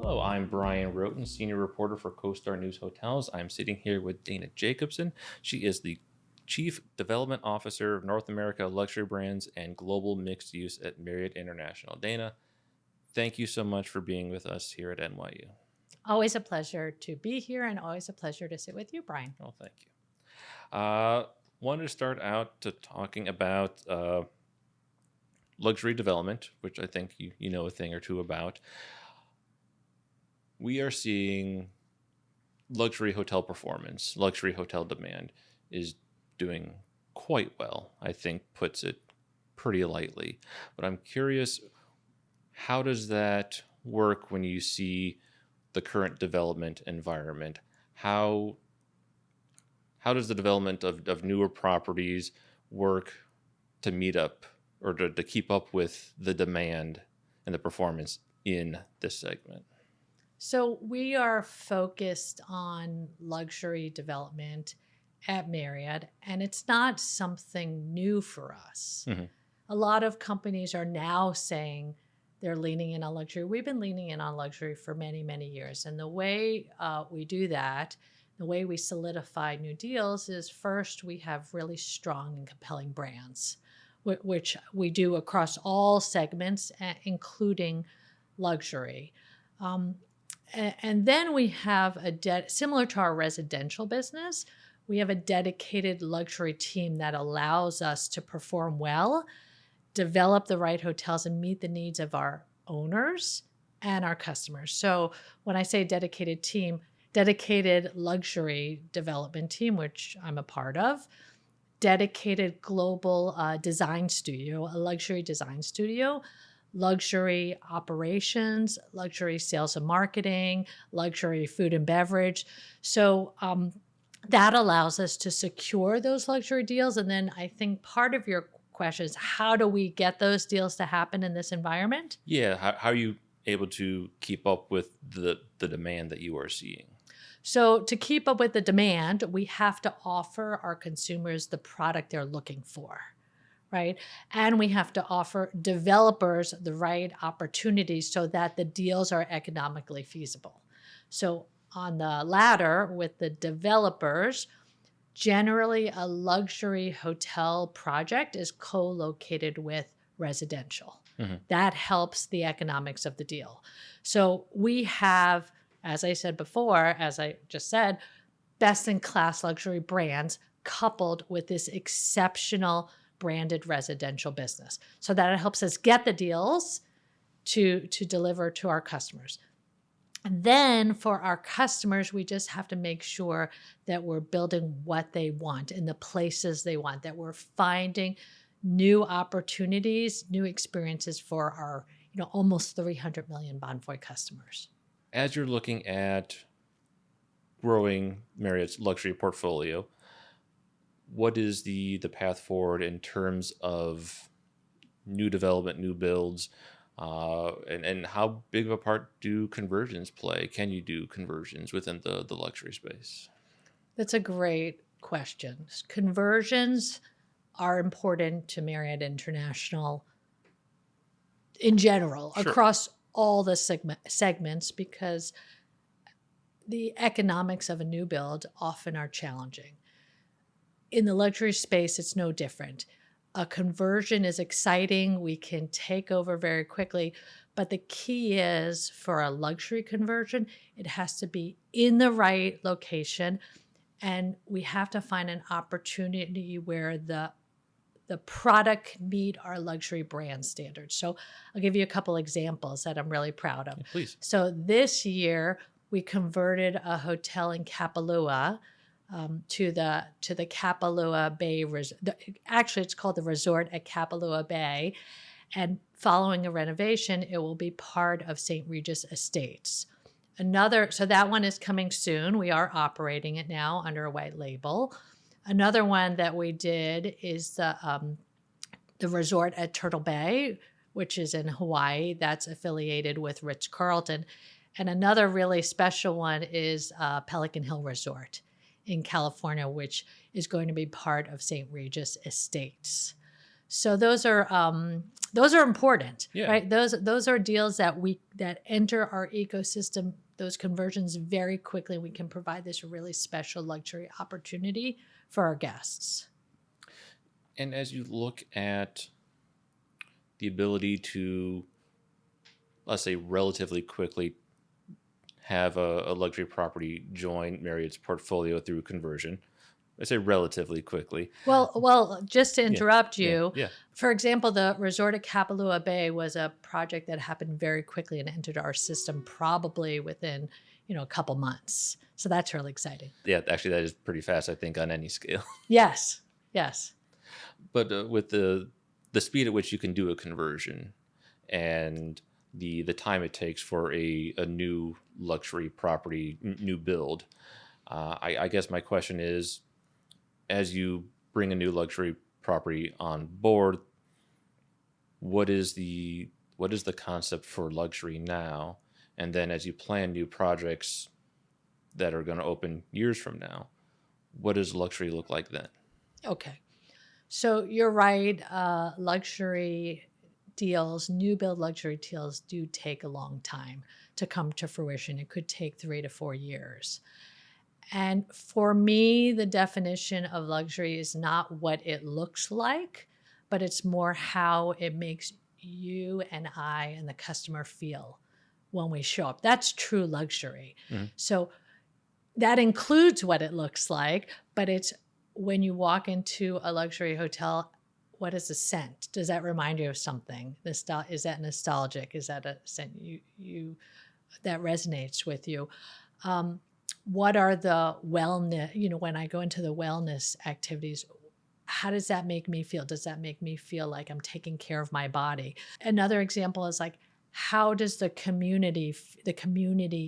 Hello, I'm Bryan Wroten, senior reporter for CoStar News Hotels. I'm sitting here with Dana Jacobsohn. She is the Chief Development Officer of North America Luxury Brands and Global Mixed Use at Marriott International. Dana, thank you so much for being with us here at NYU. Always a pleasure to be here and always a pleasure to sit with you, Bryan. Well, thank you. Wanted to start out to talking about luxury development, which I think you know a thing or two about. We are seeing luxury hotel performance, luxury hotel demand is doing quite well, I think puts it pretty lightly. But I'm curious, how does that work when you see the current development environment? How does the development of newer properties work to meet up or to keep up with the demand and the performance in this segment? So, we are focused on luxury development at Marriott, and it's not something new for us. Mm-hmm. A lot of companies are now saying they're leaning in on luxury. We've been leaning in on luxury for many, many years. And the way we do that, the way we solidify new deals is first, we have really strong and compelling brands, which we do across all segments, including luxury. Um, and then we have similar to our residential business, we have a dedicated luxury team that allows us to perform well, develop the right hotels, and meet the needs of our owners and our customers. So when I say dedicated team, dedicated luxury development team, which I'm a part of, dedicated global design studio, a luxury design studio, luxury operations, luxury sales and marketing, luxury food and beverage. So that allows us to secure those luxury deals. And then I think part of your question is, how do we get those deals to happen in this environment? Yeah, how are you able to keep up with the demand that you are seeing? So to keep up with the demand, we have to offer our consumers the product they're looking for, right? And we have to offer developers the right opportunities so that the deals are economically feasible. So on the latter, with the developers, generally a luxury hotel project is co-located with residential. Mm-hmm. That helps the economics of the deal. So we have, as I said before, as I just said, best-in-class luxury brands coupled with this exceptional branded residential business. So that it helps us get the deals to deliver to our customers. And then for our customers, we just have to make sure that we're building what they want in the places they want, that we're finding new opportunities, new experiences for our, almost 300 million Bonvoy customers. As you're looking at growing Marriott's luxury portfolio, what is the path forward in terms of new development, new builds, and how big of a part do conversions play? Can you do conversions within the luxury space? That's a great question. Conversions are important to Marriott International in general, Sure. across all the segments, because the economics of a new build often are challenging. In the luxury space, it's no different. A conversion is exciting. We can take over very quickly. But the key is, for a luxury conversion, it has to be in the right location. And we have to find an opportunity where the product can meet our luxury brand standards. So I'll give you a couple examples that I'm really proud of. Yeah, please. So this year, we converted a hotel in Kapalua to the Kapalua Bay. Actually, it's called the Resort at Kapalua Bay. And following a renovation, it will be part of St. Regis Estates. So that one is coming soon. We are operating it now under a white label. Another one that we did is the resort at Turtle Bay, which is in Hawaii. That's affiliated with Ritz-Carlton. And another really special one is Pelican Hill Resort in California, which is going to be part of St. Regis Estates. So those are important, Yeah. right? Those are deals that enter our ecosystem, those conversions very quickly. We can provide this really special luxury opportunity for our guests. And as you look at the ability to, let's say, relatively quickly have a luxury property join Marriott's portfolio through conversion, I say relatively quickly. Well, just to Yeah. interrupt Yeah. you, Yeah. for example, the resort at Kapalua Bay was a project that happened very quickly and entered our system probably within, a couple months. So that's really exciting. Yeah. Actually, that is pretty fast, I think, on any scale. Yes. Yes. But with the speed at which you can do a conversion and the time it takes for a new luxury property, new build, I guess my question is, as you bring a new luxury property on board, what is the concept for luxury now? And then as you plan new projects that are going to open years from now, what does luxury look like then? Okay. So you're right. Luxury deals, new build luxury deals do take a long time to come to fruition. It could take 3 to 4 years. And for me, the definition of luxury is not what it looks like, but it's more how it makes you and I and the customer feel when we show up. That's true luxury. Mhm. So that includes what it looks like, but it's when you walk into a luxury hotel, what is the scent? Does that remind you of something? Is that nostalgic? Is that a scent you that resonates with you? Um, what are the wellness? When I go into the wellness activities, how does that make me feel? Does that make me feel like I'm taking care of my body? Another example is like, how does the community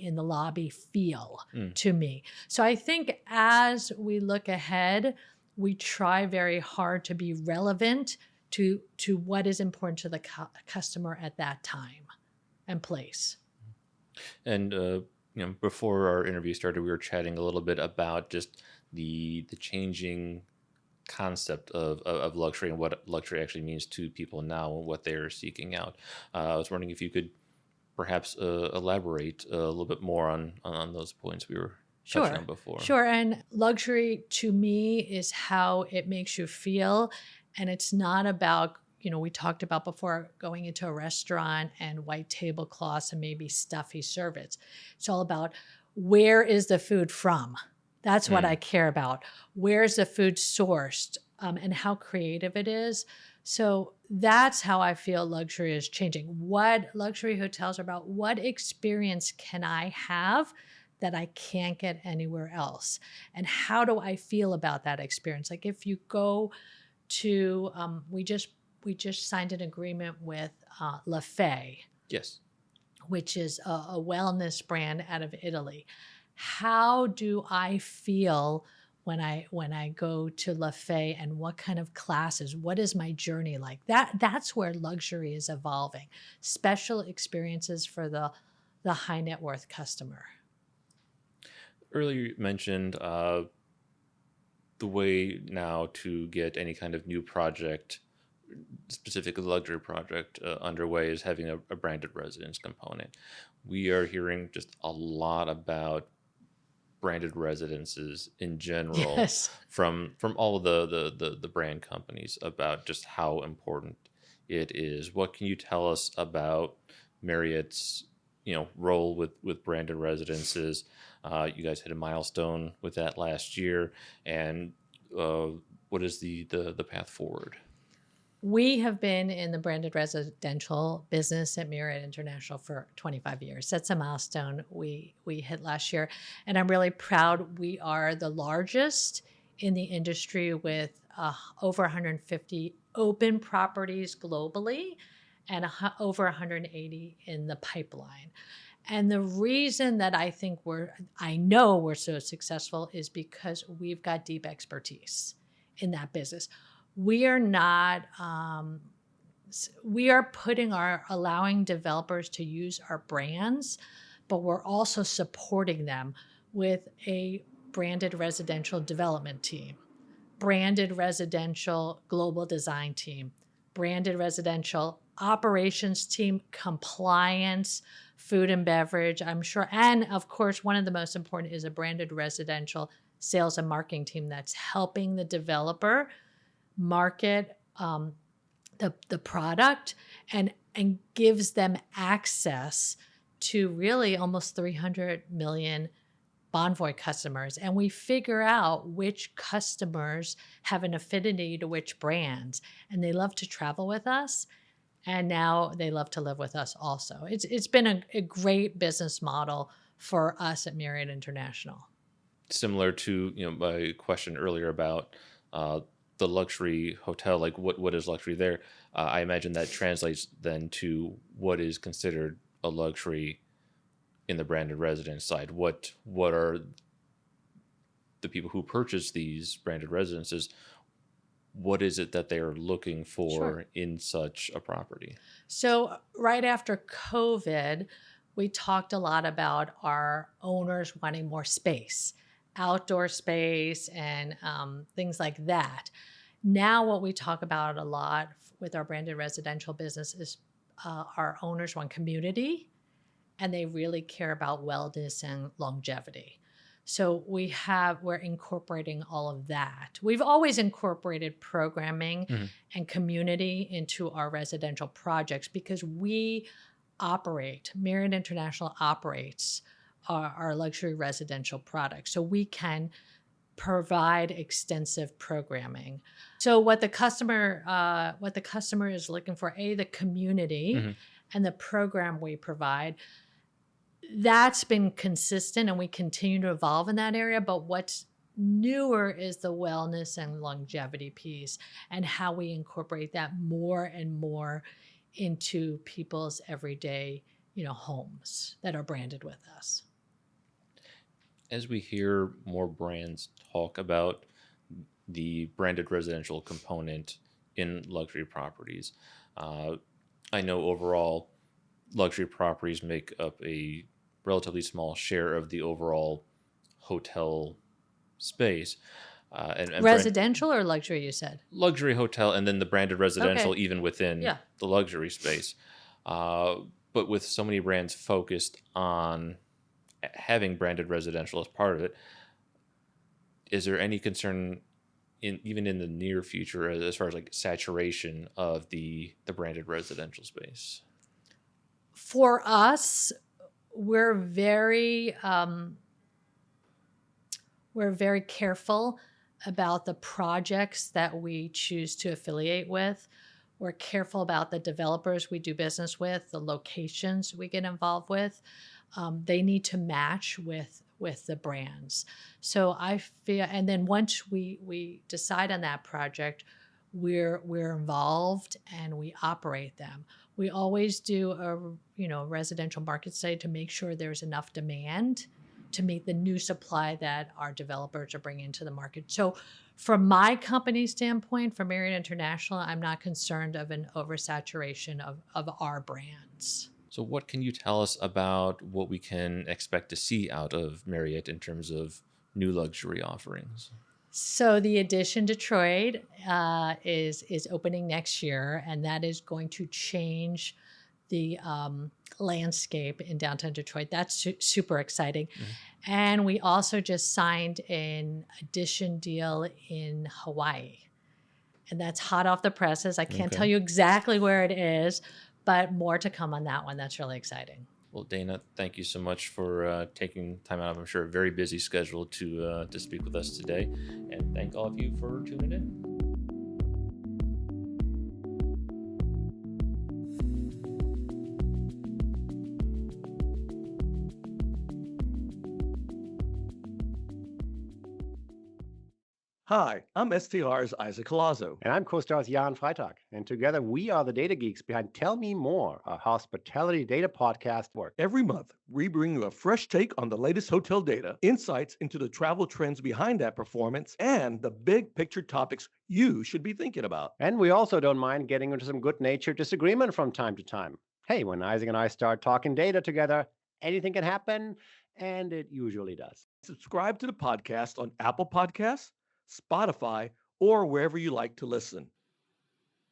in the lobby feel Mm. to me? So I think as we look ahead, we try very hard to be relevant to what is important to the customer at that time and place. And before our interview started, we were chatting a little bit about just the changing concept of luxury and what luxury actually means to people now and what they're seeking out. I was wondering if you could perhaps elaborate a little bit more on those points we were touching Sure. on before. Sure. And luxury to me is how it makes you feel. And it's not about, we talked about before going into a restaurant and white tablecloths and maybe stuffy service. It's all about where is the food from? That's what I care about. Where's the food sourced, and how creative it is. So that's how I feel luxury is changing. What luxury hotels are about, what experience can I have that I can't get anywhere else? And how do I feel about that experience? Like if you go to, we just signed an agreement with La Fay, Yes. which is a wellness brand out of Italy. How do I feel when I go to La Fay, and what kind of classes? What is my journey like? That's where luxury is evolving. Special experiences for the high net worth customer. Earlier you mentioned the way now to get any kind of new project, specifically luxury project, underway is having a branded residence component. We are hearing just a lot about branded residences in general Yes. from all of the brand companies about just how important it is. What can you tell us about Marriott's role with branded residences? You guys hit a milestone with that last year, and uh, what is the path forward? We have been in the branded residential business at Marriott International for 25 years. That's a milestone we hit last year. And I'm really proud we are the largest in the industry with over 150 open properties globally and over 180 in the pipeline. And the reason that I know we're so successful is because we've got deep expertise in that business. We are not, we are allowing developers to use our brands, but we're also supporting them with a branded residential development team, branded residential global design team, branded residential, operations team, compliance, food and beverage, I'm sure. And of course, one of the most important is a branded residential sales and marketing team that's helping the developer market the product and gives them access to really almost 300 million Bonvoy customers. And we figure out which customers have an affinity to which brands, and they love to travel with us. And now they love to live with us also. It's been a great business model for us at Marriott International. Similar to my question earlier about the luxury hotel, like what is luxury there? I imagine that translates then to what is considered a luxury in the branded residence side. What are the people who purchase these branded residences? What is it that they are looking for Sure. in such a property? So right after COVID, we talked a lot about our owners wanting more space, outdoor space, and things like that. Now, what we talk about a lot with our branded residential business is our owners want community, and they really care about wellness and longevity. So we're incorporating all of that. We've always incorporated programming Mhm. and community into our residential projects because Marriott International operates our luxury residential products. So we can provide extensive programming. So what the customer is looking for, the community Mhm. and the program we provide, that's been consistent and we continue to evolve in that area. But what's newer is the wellness and longevity piece and how we incorporate that more and more into people's everyday, homes that are branded with us. As we hear more brands talk about the branded residential component in luxury properties, I know overall luxury properties make up a relatively small share of the overall hotel space. And Residential or luxury, you said? luxury hotel, and then the branded residential, Okay. even within Yeah. the luxury space. Uh, but with so many brands focused on having branded residential as part of it, is there any concern even in the near future as far as like saturation of the branded residential space? For us, we're very careful about the projects that we choose to affiliate with. We're careful about the developers we do business with, the locations we get involved with. They need to match with the brands. So I feel, and then once we decide on that project, we're involved and we operate them. We always do a residential market study to make sure there's enough demand to meet the new supply that our developers are bringing to the market. So from my company standpoint, for Marriott International, I'm not concerned of an oversaturation of our brands. So, what can you tell us about what we can expect to see out of Marriott in terms of new luxury offerings? So the Edition Detroit is opening next year, and that is going to change the landscape in downtown Detroit. That's super exciting. Mhm. And we also just signed an Edition deal in Hawaii, and that's hot off the presses. I can't Okay. tell you exactly where it is, but more to come on that one. That's really exciting. Well, Dana, thank you so much for taking time out of, I'm sure, a very busy schedule to speak with us today. And thank all of you for tuning in. Hi, I'm STR's Isaac Colazo. And I'm CoStar's Jan Freitag. And together we are the data geeks behind Tell Me More, a hospitality data podcast work. Every month, we bring you a fresh take on the latest hotel data, insights into the travel trends behind that performance, and the big picture topics you should be thinking about. And we also don't mind getting into some good-natured disagreement from time to time. Hey, when Isaac and I start talking data together, anything can happen, and it usually does. Subscribe to the podcast on Apple Podcasts, Spotify, or wherever you like to listen.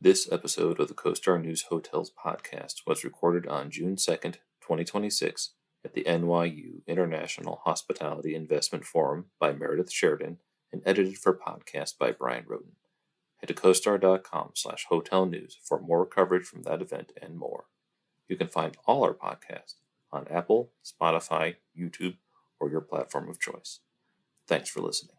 This episode of the CoStar News Hotels podcast was recorded on June 2nd, 2026 at the NYU International Hospitality Investment Forum by Meredith Sheridan and edited for podcast by Bryan Wroten. Head to costar.com/hotel news for more coverage from that event and more. You can find all our podcasts on Apple, Spotify, YouTube, or your platform of choice. Thanks for listening.